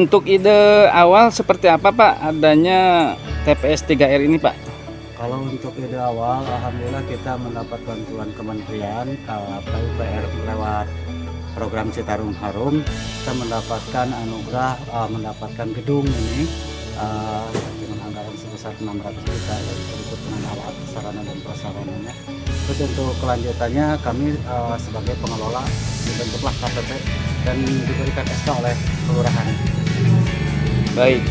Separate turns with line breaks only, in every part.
Untuk ide awal seperti apa Pak adanya TPS 3R ini Pak?
Kalau untuk ide awal, alhamdulillah kita mendapat bantuan kementerian PUPR lewat program Citarum Harum. Kita mendapatkan anugerah mendapatkan gedung ini dengan anggaran sebesar 600 juta dan berikut dengan alat sarana dan prasarananya. Terus untuk kelanjutannya kami sebagai pengelola dibentuklah KPP dan diberikan SK oleh kelurahan.
Baik.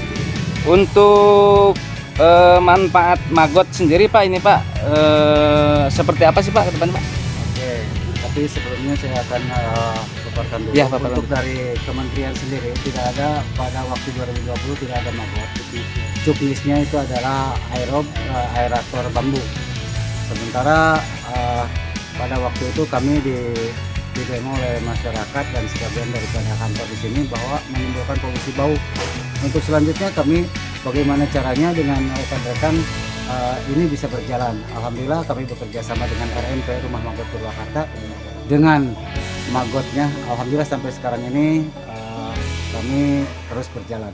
Untuk manfaat Magot sendiri Pak ini Pak seperti apa sih Pak ke depan Pak?
Oke, tapi sebelumnya saya akan paparkan dulu.
Ya, paparkan
Untuk dari kementerian sendiri tidak ada pada waktu 2020 tidak ada Magot. Juknisnya itu adalah aerator bambu. Sementara pada waktu itu kami didemo oleh masyarakat dan sebagian daripada kantor di sini bahwa menimbulkan polusi bau. Untuk selanjutnya kami bagaimana caranya dengan rekan-rekan ini bisa berjalan. Alhamdulillah kami bekerja sama dengan RMP Rumah Magot Purwakarta dengan magotnya. Alhamdulillah sampai sekarang ini kami terus berjalan.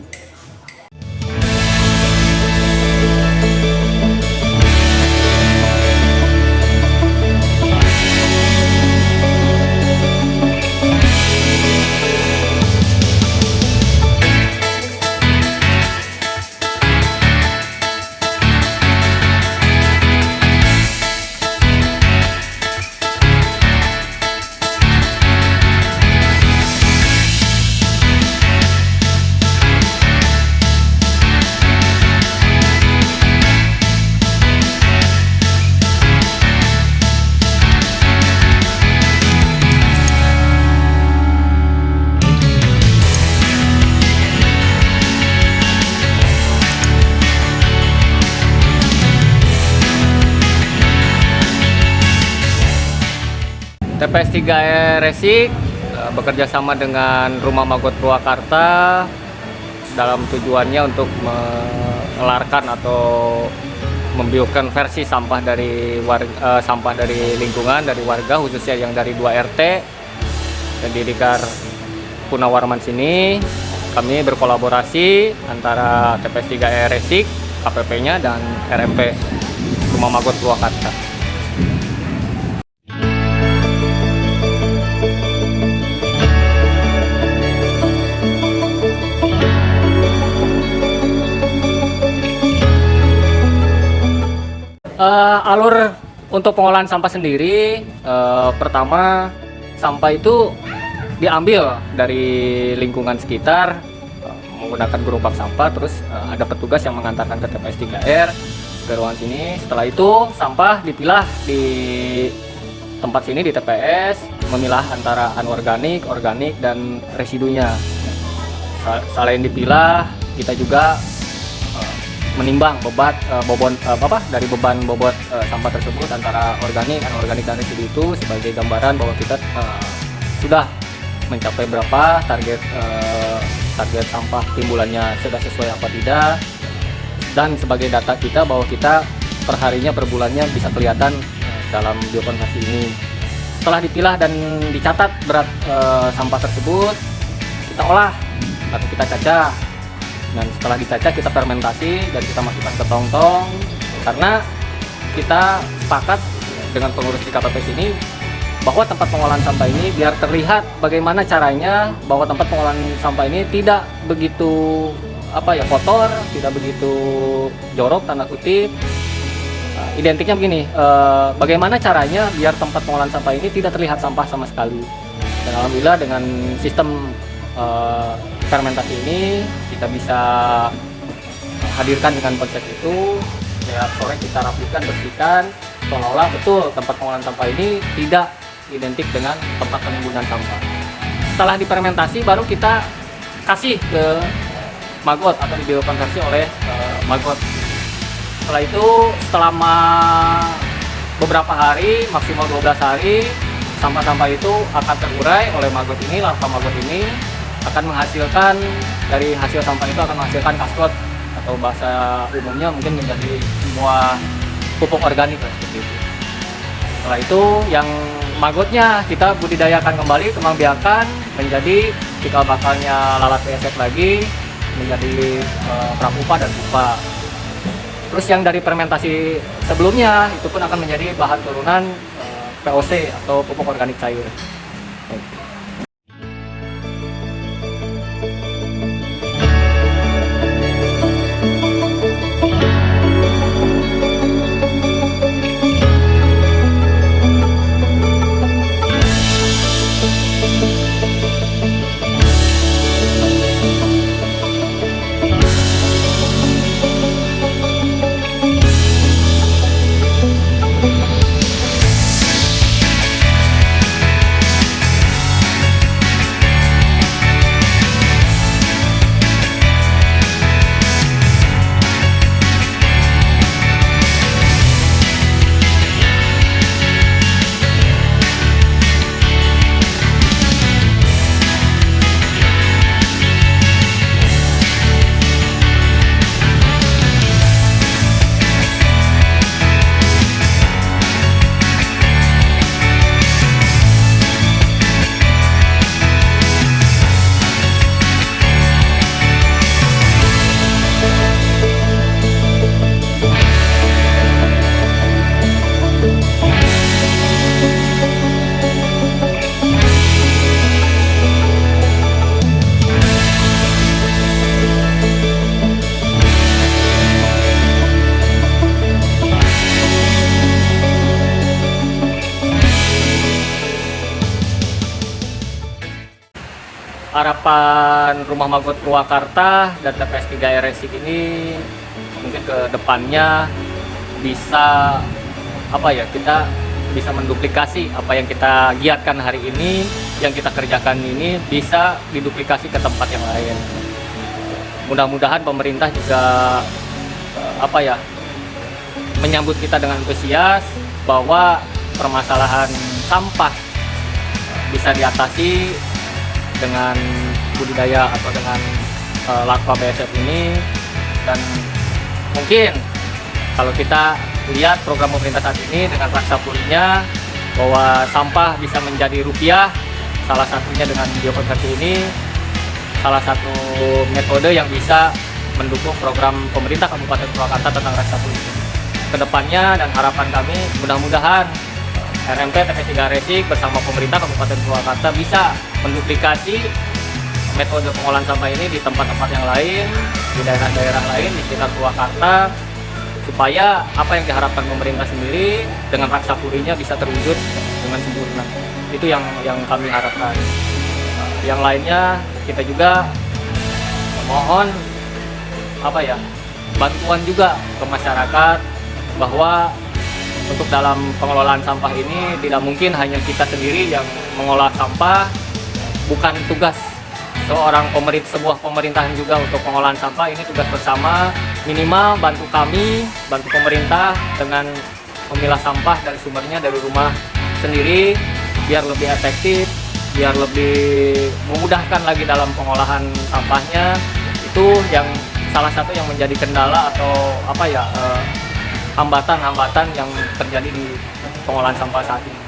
TPS 3R Resik bekerja sama dengan Rumah Magot Purwakarta dalam tujuannya untuk mengelarkan atau membiurkan versi sampah dari sampah dari lingkungan, dari warga khususnya yang dari 2 RT dan di Dikar Punawarman sini. Kami berkolaborasi antara TPS 3R Resik, KPP-nya dan RMP Rumah Magot Purwakarta. Alur untuk pengolahan sampah sendiri, pertama sampah itu diambil dari lingkungan sekitar menggunakan gerobak sampah, terus ada petugas yang mengantarkan ke TPS 3R ke ruangan sini. Setelah itu sampah dipilah di tempat sini di TPS, memilah antara anorganik, organik dan residunya. Selain dipilah, kita juga menimbang dari beban bobot sampah tersebut antara organik, anorganik dan residu itu sebagai gambaran bahwa kita sudah mencapai berapa target sampah timbulannya, sudah sesuai apa tidak, dan sebagai data kita bahwa kita perharinya per bulannya bisa kelihatan dalam biokonversi ini. Setelah dipilah dan dicatat berat sampah tersebut, kita olah atau kita cacah. Dan setelah dicacah kita fermentasi dan kita masukkan ke tong-tong, karena kita sepakat dengan pengurus di KPP ini bahwa tempat pengolahan sampah ini biar terlihat bagaimana caranya bahwa tempat pengolahan sampah ini tidak begitu kotor, tidak begitu jorok tanda kutip. Identiknya begini, bagaimana caranya biar tempat pengolahan sampah ini tidak terlihat sampah sama sekali. Dan alhamdulillah dengan sistem fermentasi ini kita bisa hadirkan dengan konsep itu. Setiap sore kita rapikan, bersihkan, seolah-olah betul tempat pengolahan sampah ini tidak identik dengan tempat penimbunan sampah. Setelah difermentasi baru kita kasih ke Magot atau dibiokonversi oleh Magot. Setelah itu selama beberapa hari, maksimal 12 hari, sampah-sampah itu akan terurai oleh Magot ini, larva Magot ini akan menghasilkan, dari hasil sampah itu akan menghasilkan kaskot atau bahasa umumnya mungkin menjadi semua pupuk organik seperti itu. Setelah itu yang magotnya kita budidayakan kembali, kembang biakan menjadi cikal bakalnya lalat pesek lagi, menjadi pramupa dan pupa. Terus yang dari fermentasi sebelumnya itu pun akan menjadi bahan turunan POC atau pupuk organik cair. Harapan Rumah Magot Purwakarta dan TPS 3 Resik ini mungkin ke depannya bisa kita bisa menduplikasi apa yang kita giatkan hari ini, yang kita kerjakan ini bisa diduplikasi ke tempat yang lain. Mudah-mudahan pemerintah juga menyambut kita dengan antusias bahwa permasalahan sampah bisa diatasi dengan budidaya atau dengan larva BSF ini. Dan mungkin kalau kita lihat program pemerintah saat ini dengan Raksa Purinya bahwa sampah bisa menjadi rupiah, salah satunya dengan biokonversi ini salah satu metode yang bisa mendukung program pemerintah Kabupaten Purwakarta tentang Raksa Puri kedepannya. Dan harapan kami mudah-mudahan RMP TPS 3 Resik bersama pemerintah Kabupaten Purwakarta bisa menduplikasi metode pengolahan sampah ini di tempat-tempat yang lain, di daerah-daerah lain di sekitar Purwakarta, supaya apa yang diharapkan pemerintah sendiri dengan Raksa Purinya bisa terwujud dengan sempurna. Itu yang kami harapkan. Yang lainnya kita juga mohon bantuan juga ke masyarakat bahwa untuk dalam pengelolaan sampah ini tidak mungkin hanya kita sendiri yang mengolah sampah. Bukan tugas sebuah pemerintahan juga untuk pengolahan sampah, ini tugas bersama. Minimal bantu kami, bantu pemerintah dengan memilah sampah dari sumbernya dari rumah sendiri biar lebih efektif, biar lebih memudahkan lagi dalam pengolahan sampahnya. Itu yang salah satu yang menjadi kendala atau hambatan-hambatan yang terjadi di pengolahan sampah saat ini.